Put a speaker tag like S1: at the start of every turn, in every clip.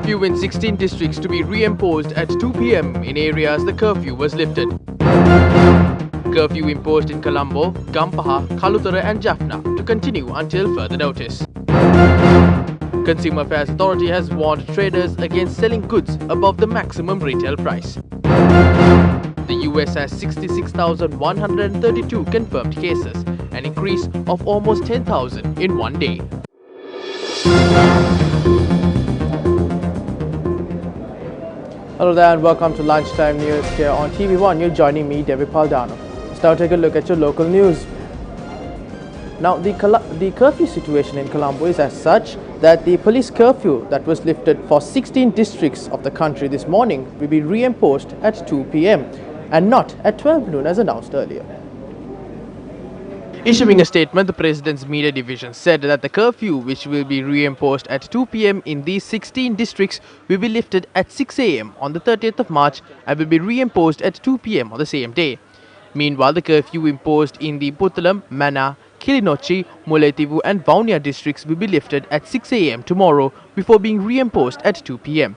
S1: Curfew in 16 districts to be reimposed at 2 p.m. in areas the curfew was lifted. Curfew imposed in Colombo, Gampaha, Kalutara and Jaffna to continue until further notice. Consumer Affairs Authority has warned traders against selling goods above the maximum retail price. The US has 66,132 confirmed cases, an increase of almost 10,000 in one day.
S2: Hello there and welcome to Lunchtime News here on TV1. You're joining me, Devi Paldano. Let's now take a look at your local news. Now, the curfew situation in Colombo is as such that the police curfew that was lifted for 16 districts of the country this morning will be reimposed at 2 p.m. and not at 12 noon as announced earlier. Issuing a statement, the President's Media Division said that the curfew, which will be reimposed at 2 p.m. in these 16 districts, will be lifted at 6 a.m. on the 30th of March and will be reimposed at 2 p.m. on the same day. Meanwhile, the curfew imposed in the Puttalam, Mana, Kilinochchi, Mullaitivu and Vaunia districts will be lifted at 6 a.m. tomorrow before being reimposed at 2 p.m.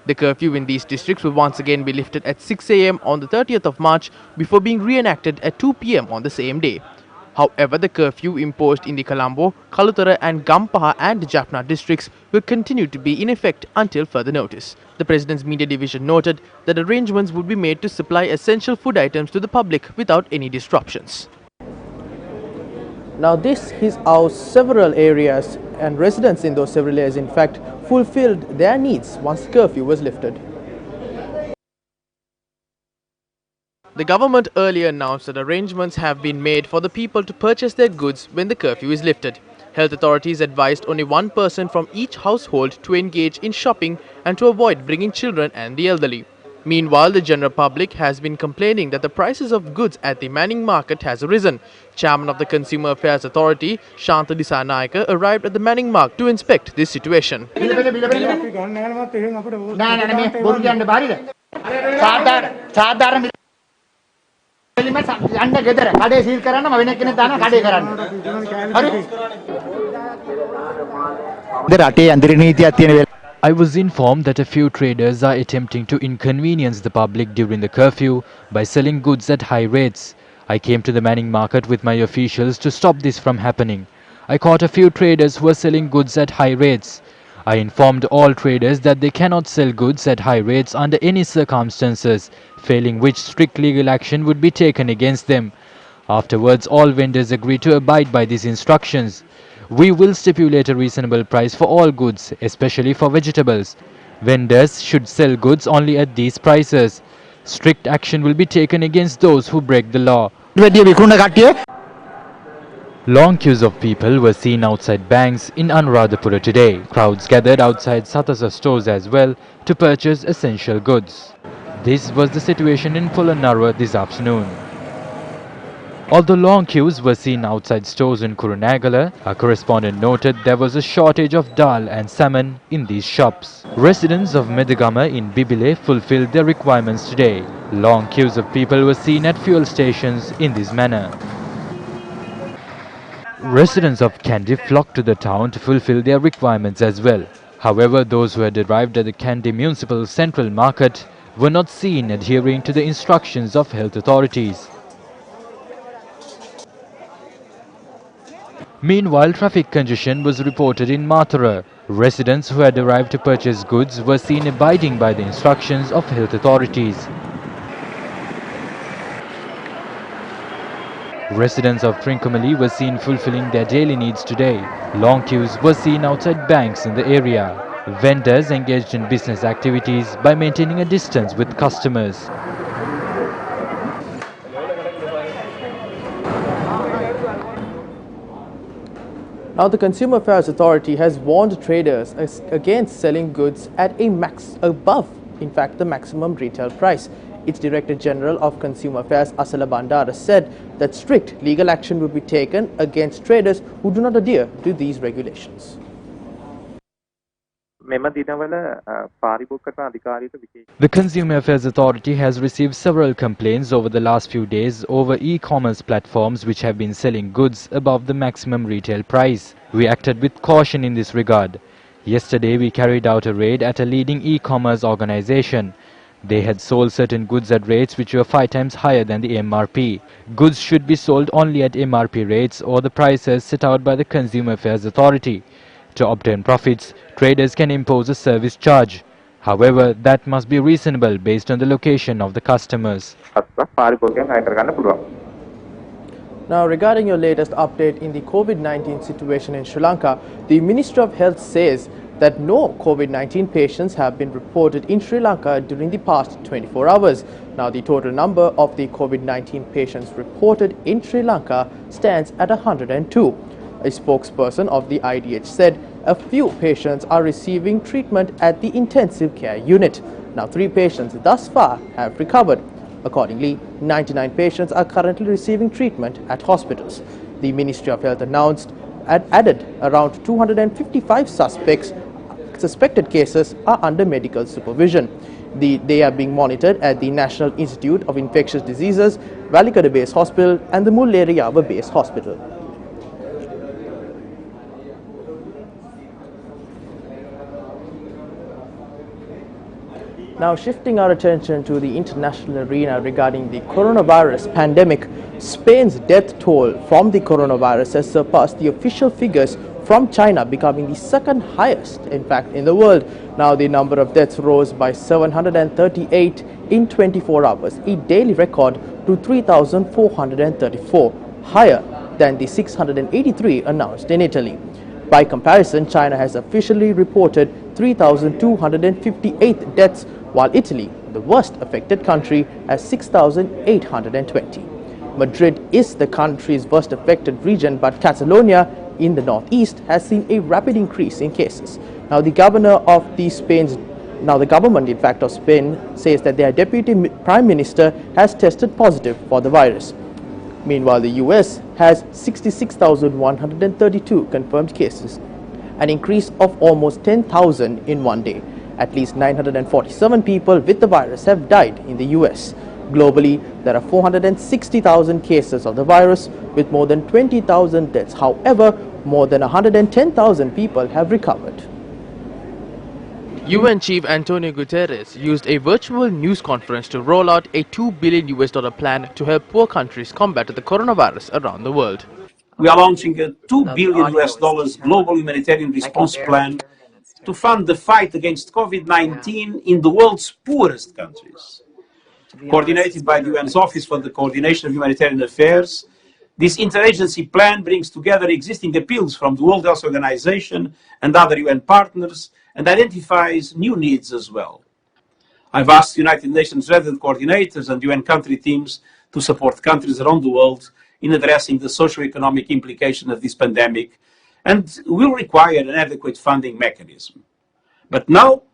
S2: The curfew in these districts will once again be lifted at 6 a.m. on the 30th of March before being reenacted at 2 p.m. on the same day. However, the curfew imposed in the Colombo, Kalutara and Gampaha and Jaffna districts will continue to be in effect until further notice. The President's Media Division noted that arrangements would be made to supply essential food items to the public without any disruptions. Now, this is how several areas and residents in those several areas in fact fulfilled their needs once the curfew was lifted. The government earlier announced that arrangements have been made for the people to purchase their goods when the curfew is lifted. Health authorities advised only one person from each household to engage in shopping and to avoid bringing children and the elderly. Meanwhile, the general public has been complaining that the prices of goods at the Manning market has risen. Chairman of the Consumer Affairs Authority, Shanta Dissanayake, arrived at the Manning market to inspect this situation.
S3: I was informed that a few traders are attempting to inconvenience the public during the curfew by selling goods at high rates. I came to the Manning market with my officials to stop this from happening. I caught a few traders who were selling goods at high rates. I informed all traders that they cannot sell goods at high rates under any circumstances, failing which strict legal action would be taken against them. Afterwards, all vendors agreed to abide by these instructions. We will stipulate a reasonable price for all goods, especially for vegetables. Vendors should sell goods only at these prices. Strict action will be taken against those who break the law. Long queues of people were seen outside banks in Anuradhapura today. Crowds gathered outside Satasa stores as well to purchase essential goods. This was the situation in Polonnaruwa this afternoon. Although long queues were seen outside stores in Kurunegala, our correspondent noted there was a shortage of dal and salmon in these shops. Residents of Medagama in Bibile fulfilled their requirements today. Long queues of people were seen at fuel stations in this manner. Residents of Kandy flocked to the town to fulfill their requirements as well. However, those who had arrived at the Kandy Municipal Central Market were not seen adhering to the instructions of health authorities. Meanwhile, traffic congestion was reported in Mathura. Residents who had arrived to purchase goods were seen abiding by the instructions of health authorities. Residents of Trincomalee were seen fulfilling their daily needs today. Long queues were seen outside banks in the area. Vendors engaged in business activities by maintaining a distance with customers.
S2: Now, the Consumer Affairs Authority has warned traders against selling goods at above, in fact, the maximum retail price. Its Director General of Consumer Affairs, Asala Bandara, said that strict legal action will be taken against traders who do not adhere to these regulations.
S3: The Consumer Affairs Authority has received several complaints over the last few days over e-commerce platforms which have been selling goods above the maximum retail price. We acted with caution in this regard. Yesterday we carried out a raid at a leading e-commerce organization. They had sold certain goods at rates which were 5 times higher than the MRP. Goods should be sold only at MRP rates or the prices set out by the Consumer Affairs Authority. To obtain profits, traders can impose a service charge. However, that must be reasonable based on the location of the customers.
S2: Now, regarding your latest update in the COVID-19 situation in Sri Lanka, the Ministry of Health says that no COVID-19 patients have been reported in Sri Lanka during the past 24 hours. Now, the total number of the COVID-19 patients reported in Sri Lanka stands at 102. A spokesperson of the IDH said a few patients are receiving treatment at the intensive care unit. Now, 3 patients thus far have recovered. Accordingly, 99 patients are currently receiving treatment at hospitals. The Ministry of Health announced added around 255 suspected cases are under medical supervision. They are being monitored at the National Institute of Infectious Diseases, Valikada Base Hospital and the Mullaeriyawa Base Hospital. Now, shifting our attention to the international arena regarding the coronavirus pandemic, Spain's death toll from the coronavirus has surpassed the official figures from China, becoming the second highest, in fact, in the world. Now, the number of deaths rose by 738 in 24 hours, a daily record to 3,434, higher than the 683 announced in Italy. By comparison, China has officially reported 3,258 deaths, while Italy, the worst affected country, has 6,820. Madrid is the country's worst affected region, but Catalonia in the northeast has seen a rapid increase in cases. Now, the government in fact of Spain says that their deputy prime minister has tested positive for the virus. Meanwhile, the US has 66,132 confirmed cases, an increase of almost 10,000 in one day. At least 947 people with the virus have died in the US. Globally, there are 460,000 cases of the virus with more than 20,000 deaths. However, more than 110,000 people have recovered.
S1: UN Chief Antonio Guterres used a virtual news conference to roll out a $2 billion plan to help poor countries combat the coronavirus around the world.
S4: We are launching a $2 billion global humanitarian response plan to fund the fight against COVID-19 in the world's poorest countries. Coordinated by the UN's Office for the Coordination of Humanitarian Affairs, this interagency plan brings together existing appeals from the World Health Organization and other UN partners and identifies new needs as well. I've asked United Nations resident coordinators and UN country teams to support countries around the world in addressing the socio-economic implications of this pandemic and will require an adequate funding mechanism. But now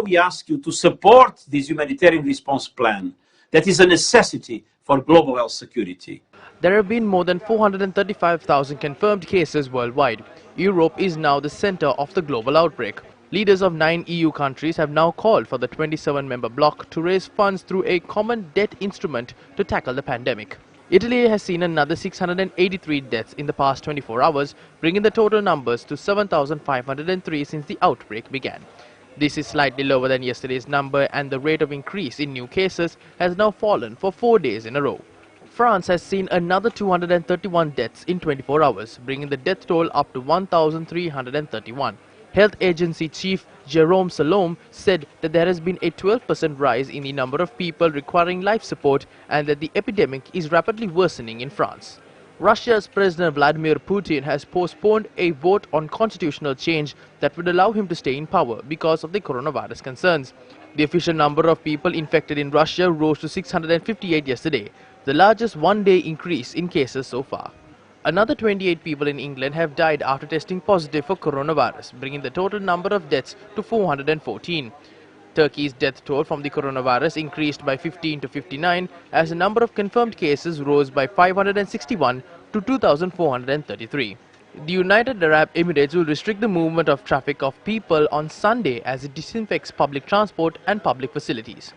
S4: we ask you to support this humanitarian response plan that is a necessity for global health security.
S1: There have been more than 435,000 confirmed cases worldwide. Europe is now the center of the global outbreak. Leaders of 9 EU countries have now called for the 27-member bloc to raise funds through a common debt instrument to tackle the pandemic. Italy has seen another 683 deaths in the past 24 hours, bringing the total numbers to 7,503 since the outbreak began. This is slightly lower than yesterday's number, and the rate of increase in new cases has now fallen for 4 days in a row. France has seen another 231 deaths in 24 hours, bringing the death toll up to 1,331. Health Agency Chief Jérôme Salom said that there has been a 12% rise in the number of people requiring life support and that the epidemic is rapidly worsening in France. Russia's President Vladimir Putin has postponed a vote on constitutional change that would allow him to stay in power because of the coronavirus concerns. The official number of people infected in Russia rose to 658 yesterday, the largest one-day increase in cases so far. Another 28 people in England have died after testing positive for coronavirus, bringing the total number of deaths to 414. Turkey's death toll from the coronavirus increased by 15 to 59 as the number of confirmed cases rose by 561 to 2,433. The United Arab Emirates will restrict the movement of traffic of people on Sunday as it disinfects public transport and public facilities.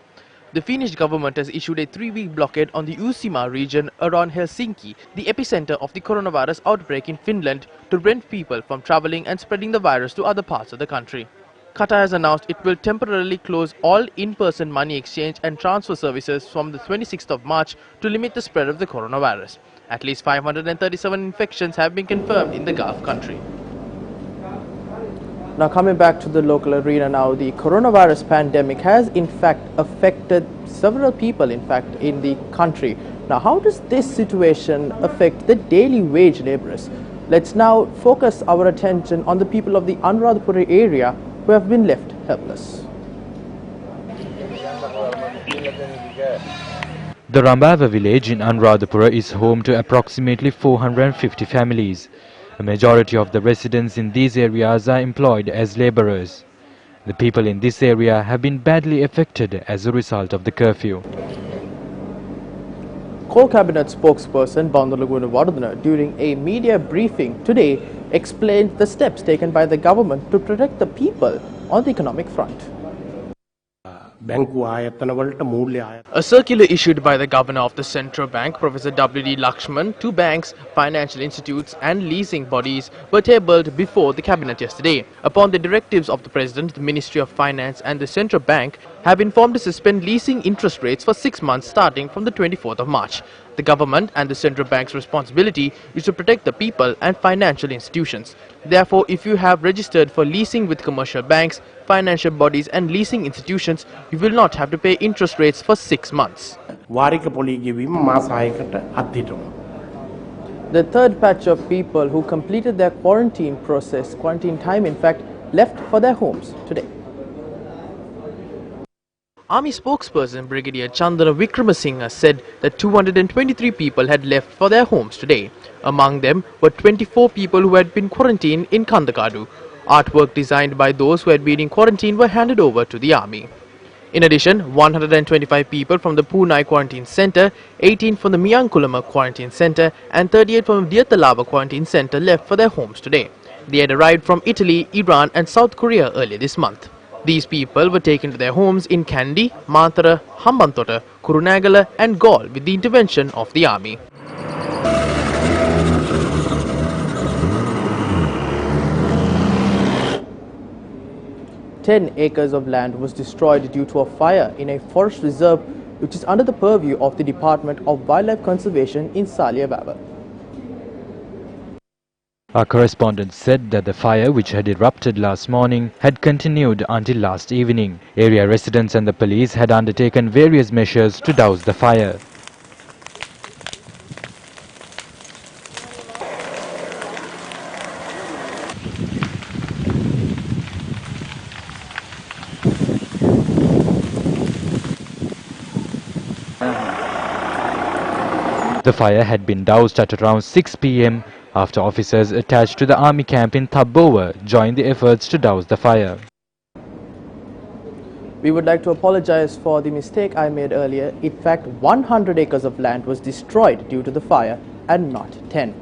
S2: The Finnish government has issued a 3-week blockade on the Uusimaa region around Helsinki, the epicenter of the coronavirus outbreak in Finland, to prevent people from travelling and spreading the virus to other parts of the country. Qatar has announced it will temporarily close all in-person money exchange and transfer services from the 26th of March to limit the spread of the coronavirus. At least 537 infections have been confirmed in the Gulf country. Now coming back to the local arena now, the coronavirus pandemic has in fact affected several people in the country. Now how does this situation affect the daily wage labourers? Let's now focus our attention on the people of the Anuradhapura area who have been left helpless.
S3: The Rambava village in Anuradhapura is home to approximately 450 families. A majority of the residents in these areas are employed as labourers. The people in this area have been badly affected as a result of the curfew.
S2: Core Cabinet spokesperson Bandalaguna Vardhana, during a media briefing today, explained the steps taken by the government to protect the people on the economic front. A circular issued by the governor of the central bank, Professor W.D. Lakshman, to banks, financial institutes and leasing bodies were tabled before the cabinet yesterday. Upon the directives of the president, the Ministry of Finance and the central bank have informed to suspend leasing interest rates for 6 months starting from the 24th of March. The government and the central bank's responsibility is to protect the people and financial institutions. Therefore, if you have registered for leasing with commercial banks, financial bodies and leasing institutions, you will not have to pay interest rates for 6 months. The third batch of people who completed their quarantine time in fact, left for their homes today. Army spokesperson Brigadier Chandana Wickramasinghe said that 223 people had left for their homes today. Among them were 24 people who had been quarantined in Kandakadu. Artwork designed by those who had been in quarantine were handed over to the army. In addition, 125 people from the Punai Quarantine Centre, 18 from the Miyankulama Quarantine Centre and 38 from the Diyatalava Quarantine Centre left for their homes today. They had arrived from Italy, Iran and South Korea earlier this month. These people were taken to their homes in Kandy, Mantara, Hambantota, Kurunagala and Gaul with the intervention of the army. Ten acres of land was destroyed due to a fire in a forest reserve which is under the purview of the Department of Wildlife Conservation in Saliavava.
S3: Our correspondent said that the fire, which had erupted last morning, had continued until last evening. Area residents and the police had undertaken various measures to douse the fire. The fire had been doused at around 6 p.m. after officers attached to the army camp in Thabbowa joined the efforts to douse the fire.
S2: We would like to apologize for the mistake I made earlier. In fact, 100 acres of land was destroyed due to the fire and not 10.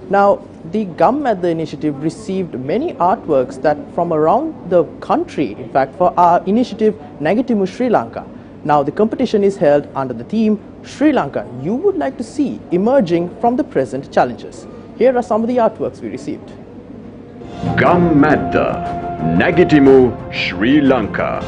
S2: Now, the GUM at the initiative received many artworks that from around the country, in fact, for our initiative Negatimu Sri Lanka. Now, the competition is held under the theme Sri Lanka you would like to see emerging from the present challenges. Here are some of the artworks we received.
S5: Gammadda Negatimu Sri Lanka.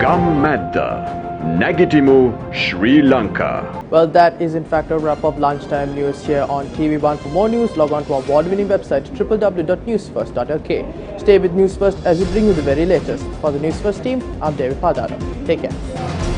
S5: Gammadda Nagitimu, Sri Lanka.
S2: Well, that is in fact a wrap of lunchtime news here on TV1. For more news, log on to our award-winning website www.newsfirst.lk. Stay with News First as we bring you the very latest. For the News First team, I'm David Padaro. Take care.